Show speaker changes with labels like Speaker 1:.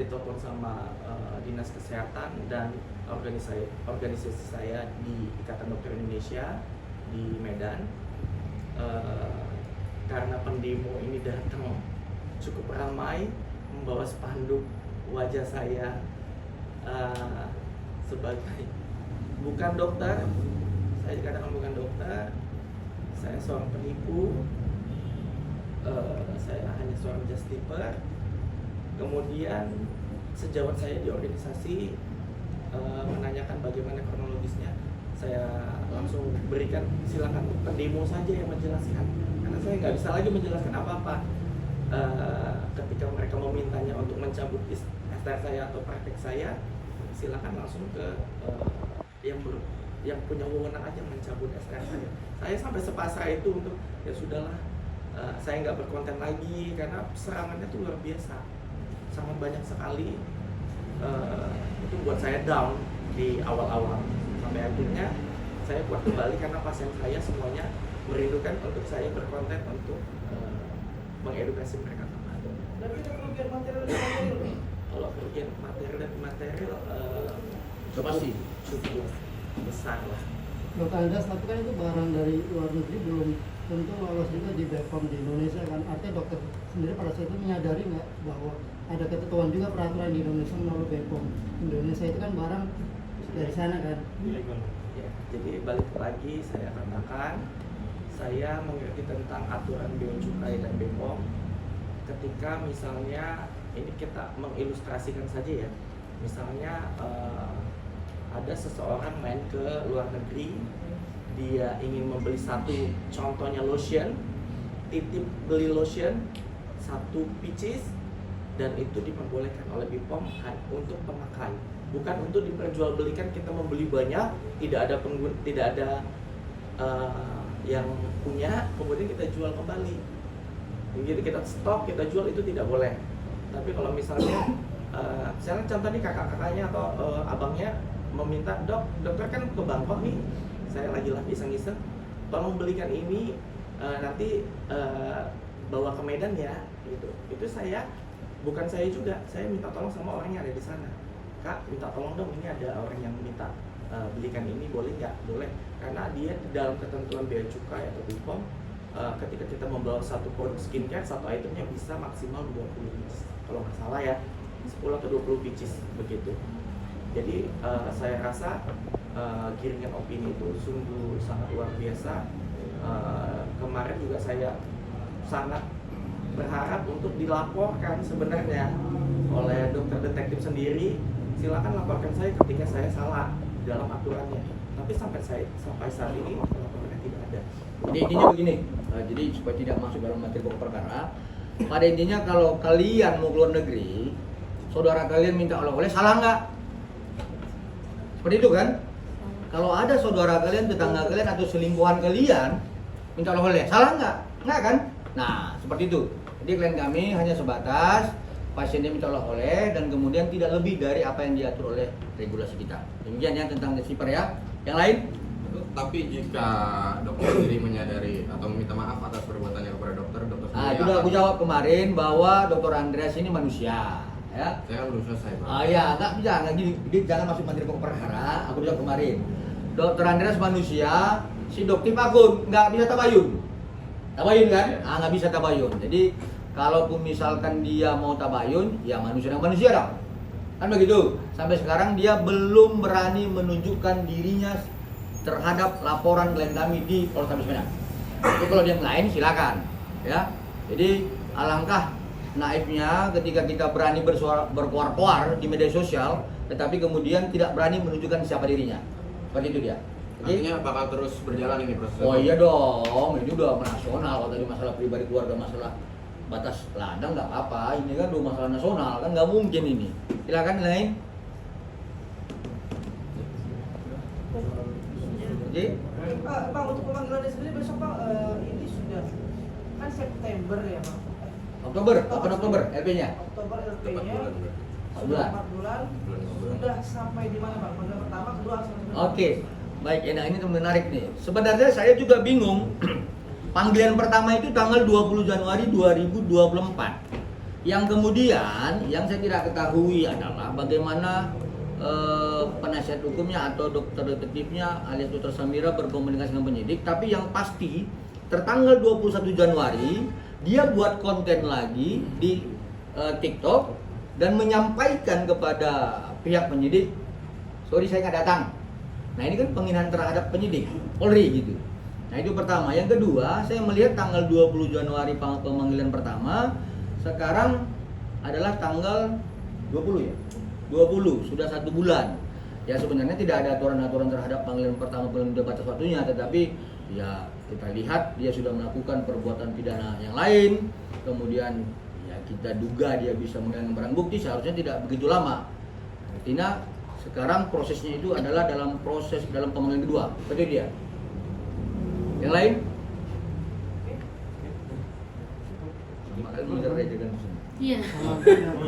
Speaker 1: ditelepon sama Dinas Kesehatan dan organisasi saya di Ikatan Dokter Indonesia di Medan. Karena pendemo ini datang cukup ramai, membawa spanduk wajah saya sebagai bukan dokter. Saya dikatakan bukan dokter, saya seorang penipu, saya hanya seorang just tipper. Kemudian sejawat saya di organisasi menanyakan bagaimana kronologisnya, saya langsung berikan silakan pendemo saja yang menjelaskan, karena saya nggak bisa lagi menjelaskan apa-apa. Ketika mereka memintanya untuk mencabut STR saya atau praktek saya, silakan langsung ke yang punya wewenang aja mencabut STR saya. Saya sampai sepasrah itu untuk ya sudahlah, saya nggak berkonten lagi karena serangannya tuh luar biasa, sangat banyak sekali. Itu buat saya down di awal-awal, sampai akhirnya saya kuat kembali karena pasien saya semuanya merindukan untuk saya berkonten untuk mengedukasi mereka kembali.
Speaker 2: Tapi ada kerugian material dan material.
Speaker 1: Kalau kerugian material dan material
Speaker 3: pasti
Speaker 1: cukup besar lah.
Speaker 4: Dokter Andreas, tapi kan itu barang dari luar negeri belum tentu lolos juga di BPOM di Indonesia kan. Artinya dokter sendiri pada saat itu menyadari nggak bahwa ada ketentuan juga peraturan di Indonesia melalui BPOM Indonesia itu kan barang dari sana kan.
Speaker 1: Ya, jadi balik lagi saya katakan, saya mengerti tentang aturan bea cukai dan BPOM. Ketika misalnya ini kita mengilustrasikan saja ya, misalnya ada seseorang main ke luar negeri, dia ingin membeli satu, contohnya lotion, titip beli lotion 1 pieces, dan itu diperbolehkan oleh BPOM untuk pemakai, bukan untuk diperjualbelikan. Kita membeli banyak, tidak ada yang punya, kemudian kita jual kembali. Begitu kita stok, kita jual, itu tidak boleh. Tapi kalau misalnya misalnya contoh nih kakak-kakaknya atau abangnya meminta, dokter kan ke Bangkok nih, saya lagi iseng-iseng, tolong belikan ini, nanti bawa ke Medan ya, gitu. Itu saya, bukan saya juga, saya minta tolong sama orang yang ada di sana. Kak, minta tolong dong, ini ada orang yang minta belikan ini, boleh nggak? Boleh, karena dia dalam ketentuan bea cukai atau BPOM, ketika kita membawa satu produk skincare, satu itemnya bisa maksimal 20 pieces, kalau nggak salah ya, 10 atau 20 pieces begitu. Jadi saya rasa giringan opini itu sungguh sangat luar biasa. Kemarin juga saya sangat berharap untuk dilaporkan sebenarnya oleh dokter detektif sendiri. Silakan laporkan saya ketika saya salah dalam aturannya. Tapi sampai saat ini laporannya tidak ada.
Speaker 3: Jadi intinya begini, jadi supaya tidak masuk dalam materi pokok perkara, pada intinya kalau kalian mau keluar negeri, saudara kalian minta oleh-oleh, salah nggak? Seperti itu kan? Kalau ada saudara kalian, tetangga kalian, atau selingkuhan kalian minta oleh-oleh, salah nggak? Nggak kan? Nah, seperti itu. Jadi klien kami hanya sebatas pasiennya minta oleh-oleh dan kemudian tidak lebih dari apa yang diatur oleh regulasi kita. Demikian ya tentang shipper ya. Yang lain?
Speaker 5: Tapi jika dokter sendiri menyadari atau meminta maaf atas perbuatannya kepada dokter sendiri
Speaker 3: Itu udah aku jawab kemarin bahwa Dr. Andreas ini manusia. Ya.
Speaker 5: Saya belum selesai, Pak.
Speaker 3: Ya, nggak bisa, nggak gini. Jadi jangan masuk materi pokok perkara. Aku jawab kemarin. Dr. Andreas manusia, si dokter akun nggak bisa tabayun. Tabayun kan? Nggak bisa tabayun. Jadi kalaupun misalkan dia mau tabayun, ya manusia yang manusia dong. Kan begitu. Sampai sekarang dia belum berani menunjukkan dirinya terhadap laporan klien kami di Polrestabes Medan. Itu kalau yang lain silakan, ya. Jadi alangkah naifnya ketika kita berani berkuar-kuar di media sosial, tetapi kemudian tidak berani menunjukkan siapa dirinya. Seperti itu dia.
Speaker 5: Artinya bakal terus berjalan ini proses.
Speaker 3: Oh iya dong, ini udah nasional. Kalau tadi masalah pribadi keluarga, masalah batas ladang nggak apa-apa. Ini kan udah masalah nasional, kan nggak mungkin ini. Silakan yang lain. Jadi,
Speaker 2: Bang, untuk pemanggilannya sendiri besok Bang, ini sudah kan September ya Bang?
Speaker 3: Oktober, kapan Oktober LP-nya?
Speaker 2: Oktober
Speaker 5: 4
Speaker 2: LP-nya
Speaker 5: bulan.
Speaker 2: sudah 4 bulan. Sudah sampai di mana Bang? Panggilan pertama, kedua, sampai
Speaker 3: Oke, baik. Nah ini menarik nih. Sebenarnya saya juga bingung. Panggilan pertama itu tanggal 20 Januari 2024. Yang kemudian yang saya tidak ketahui adalah bagaimana penasihat hukumnya atau dokter detektifnya alias dokter Samira berkomunikasi dengan penyidik. Tapi yang pasti tertanggal 21 Januari dia buat konten lagi di TikTok dan menyampaikan kepada pihak penyidik, sorry saya nggak datang. Nah ini kan penghinaan terhadap penyidik Polri gitu. Nah itu pertama. Yang kedua, saya melihat tanggal 20 Januari pemanggilan pertama, sekarang adalah tanggal 20 ya? 20, sudah 1 bulan. Ya sebenarnya tidak ada aturan-aturan terhadap panggilan pertama belum ada batas waktunya, tetapi ya kita lihat dia sudah melakukan perbuatan pidana yang lain, kemudian ya kita duga dia bisa menghilangkan barang bukti, seharusnya tidak begitu lama. Artinya sekarang prosesnya itu adalah dalam pemanggilan kedua, betul dia? Yang lain? Makanya
Speaker 4: Iya.
Speaker 3: dengan
Speaker 4: Sama.